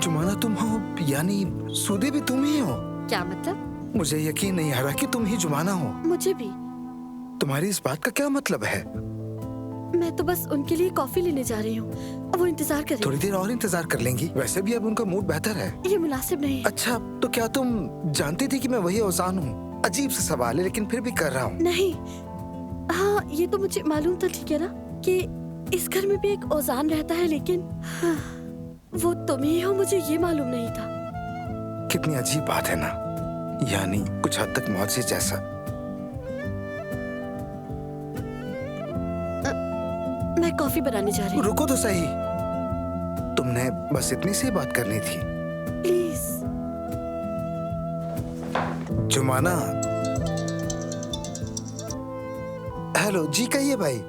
जुमाना तुम हो, यानी सूदे भी तुम ही हो? क्या मतलब? मुझे यकीन नहीं आ रहा कि तुम ही जुमाना हो। मुझे भी। तुम्हारी इस बात का क्या मतलब है? मैं तो बस उनके लिए कॉफी लेने जा रही हूँ। अब वो इंतजार करें। थोड़ी देर और इंतजार कर लेंगी। वैसे भी अब उनका मूड बेहतर है। ये मुनासिब नहीं। अच्छा, तो क्या तुम जानती थी कि मैं वही औसान हूँ? अजीब सा सवाल है, लेकिन फिर भी कर रहा हूँ। नहीं, हाँ ये तो मुझे मालूम था, ठीक है ना, कि इस घर में भी एक औजान रहता है, लेकिन हाँ, वो तुम ही हो, मुझे ये मालूम नहीं था। कितनी अजीब बात है ना, यानी कुछ हद तक मौत जैसा। मैं कॉफी बनाने जा रही हूँ। रुको तो सही, तुमने बस इतनी सी बात करनी थी। प्लीज। जुमाना। हेलो जी, कहिए भाई।